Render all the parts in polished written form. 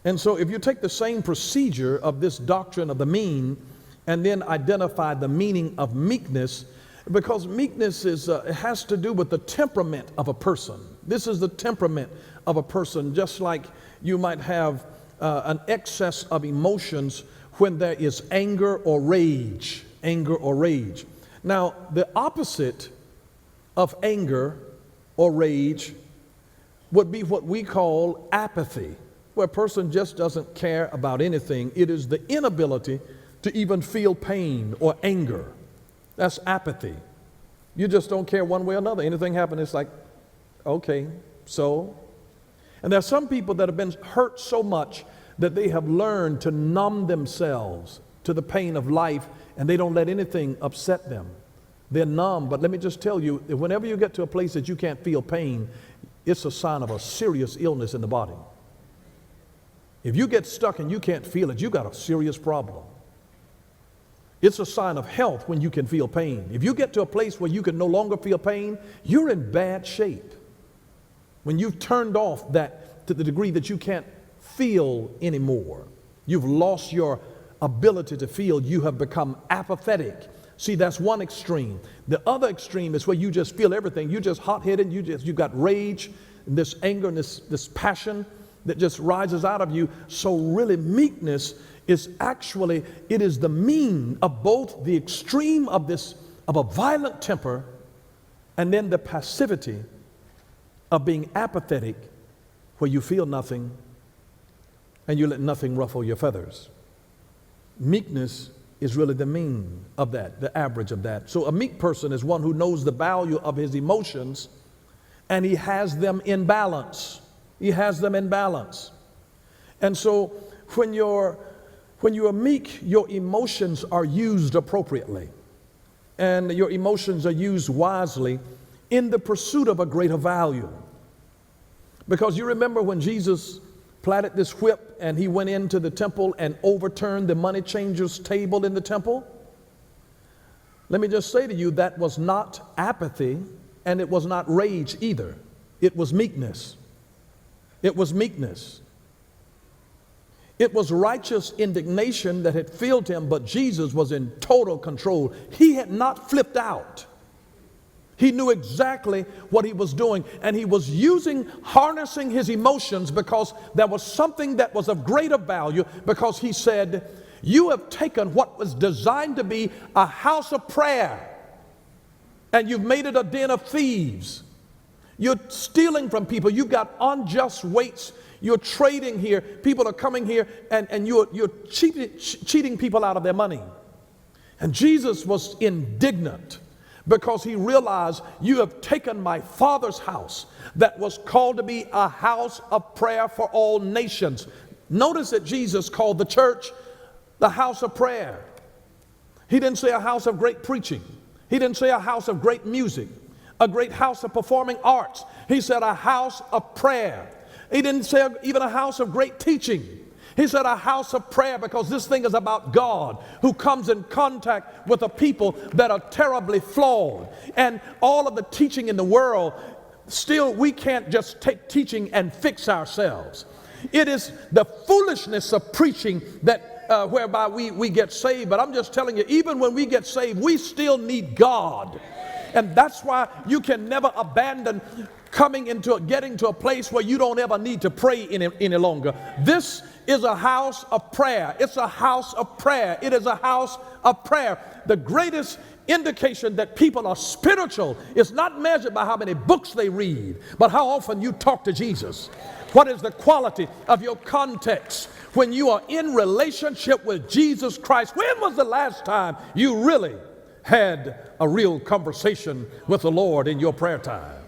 And so if you take the same procedure of this doctrine of the mean and then identify the meaning of meekness, because meekness it has to do with the temperament of a person. This is the temperament of a person, just like you might have an excess of emotions when there is anger or rage. Anger or rage. Now, the opposite of anger or rage would be what we call apathy, where a person just doesn't care about anything. It is the inability to even feel pain or anger. That's apathy. You just don't care one way or another. Anything happens, it's like, okay, so. And there are some people that have been hurt so much that they have learned to numb themselves to the pain of life, and they don't let anything upset them. They're numb. But let me just tell you, that whenever you get to a place that you can't feel pain, it's a sign of a serious illness in the body. If you get stuck and you can't feel it, you got a serious problem. It's a sign of health when you can feel pain. If you get to a place where you can no longer feel pain, you're in bad shape. When you've turned off that to the degree that you can't feel anymore, you've lost your ability to feel, you have become apathetic. See, that's one extreme. The other extreme is where you just feel everything. You're just hot-headed, you got rage, and this anger and this passion that just rises out of you. So really meekness is actually, it is the mean of both the extreme of a violent temper and then the passivity of being apathetic, where you feel nothing and you let nothing ruffle your feathers. Meekness is really the mean of that, the average of that. So a meek person is one who knows the value of his emotions and he has them in balance. He has them in balance. And so when you are meek, your emotions are used appropriately, and your emotions are used wisely in the pursuit of a greater value. Because you remember when Jesus planted this whip and he went into the temple and overturned the money changers' table in the temple? Let me just say to you, that was not apathy and it was not rage either. It was meekness. It was meekness. It was righteous indignation that had filled him, but Jesus was in total control. He had not flipped out. He knew exactly what he was doing, and he was harnessing his emotions, because there was something that was of greater value, because he said, you have taken what was designed to be a house of prayer and you've made it a den of thieves. You're stealing from people. You've got unjust weights. You're trading here. People are coming here and you're cheating people out of their money. And Jesus was indignant, because he realized, you have taken my Father's house that was called to be a house of prayer for all nations. Notice that Jesus called the church the house of prayer. He didn't say a house of great preaching. He didn't say a house of great music, a great house of performing arts. He said a house of prayer. He didn't say even a house of great teaching. He said a house of prayer, because this thing is about God, who comes in contact with a people that are terribly flawed. And all of the teaching in the world, still we can't just take teaching and fix ourselves. It is the foolishness of preaching that whereby we get saved. But I'm just telling you, even when we get saved, we still need God. And that's why you can never abandon getting to a place where you don't ever need to pray any longer. This is a house of prayer. It's a house of prayer. It is a house of prayer. The greatest indication that people are spiritual is not measured by how many books they read, but how often you talk to Jesus. What is the quality of your context when you are in relationship with Jesus Christ? When was the last time you really had a real conversation with the Lord in your prayer time?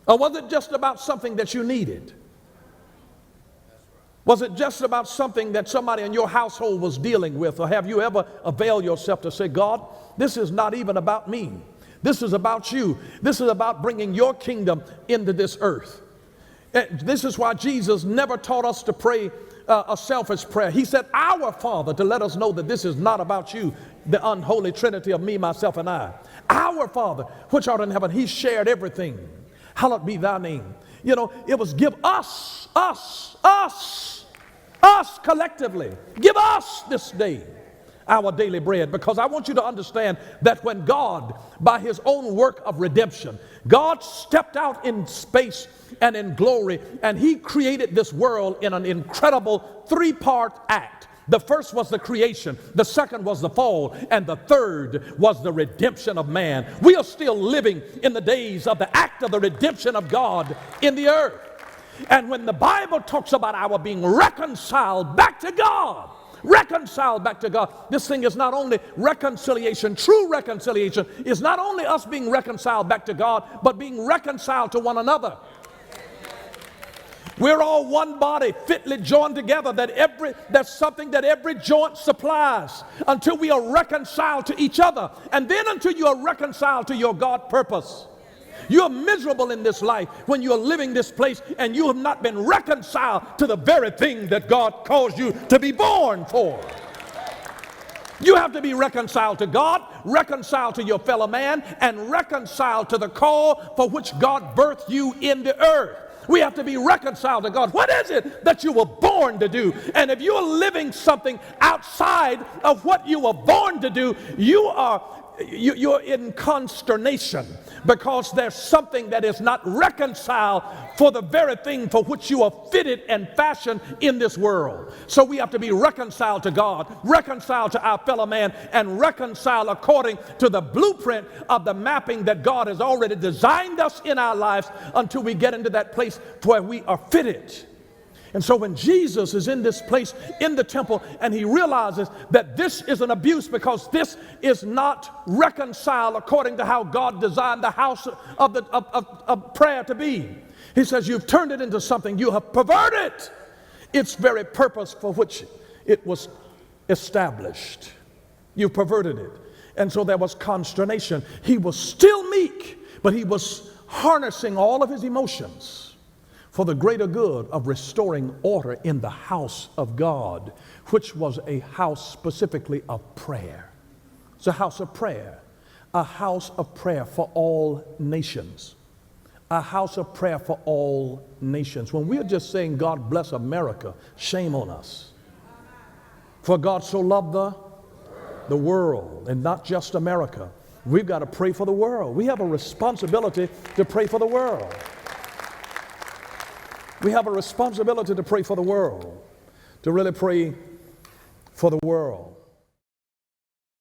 Or was it just about something that you needed? Was it just about something that somebody in your household was dealing with? Or have you ever availed yourself to say, God, this is not even about me. This is about you. This is about bringing your kingdom into this earth. This is why Jesus never taught us to pray a selfish prayer. He said, our Father, to let us know that this is not about you, the unholy trinity of me, myself, and I. Our Father, which art in heaven. He shared everything. Hallowed be thy name. You know, it was give us collectively. Give us this day our daily bread. Because I want you to understand that when God, by his own work of redemption, God stepped out in space and in glory, and he created this world in an incredible three-part act. The first was the creation, the second was the fall, and the third was the redemption of man. We are still living in the days of the act of the redemption of God in the earth. And when the Bible talks about our being reconciled back to God, this thing is not only reconciliation. True reconciliation is not only us being reconciled back to God, but being reconciled to one another. We're all one body, fitly joined together. That's something that every joint supplies, until we are reconciled to each other, and then until you are reconciled to your God purpose. You're miserable in this life when you're living this place and you have not been reconciled to the very thing that God calls you to be born for. You have to be reconciled to God, reconciled to your fellow man, and reconciled to the call for which God birthed you in the earth. We have to be reconciled to God. What is it that you were born to do? And if you're living something outside of what you were born to do, you're in consternation, because there's something that is not reconciled for the very thing for which you are fitted and fashioned in this world. So we have to be reconciled to God, reconciled to our fellow man, and reconciled according to the blueprint of the mapping that God has already designed us in our lives, until we get into that place where we are fitted. And so when Jesus is in this place in the temple, and he realizes that this is an abuse, because this is not reconciled according to how God designed the house of prayer to be, he says, you've turned it into something, you have perverted its very purpose for which it was established. You perverted it. And so there was consternation. He was still meek, but he was harnessing all of his emotions for the greater good of restoring order in the house of God, which was a house specifically of prayer. It's a house of prayer, a house of prayer for all nations, a house of prayer for all nations. When we're just saying, God bless America, shame on us. For God so loved the world, and not just America. We've got to pray for the world. We have a responsibility to pray for the world. We have a responsibility to pray for the world, to really pray for the world.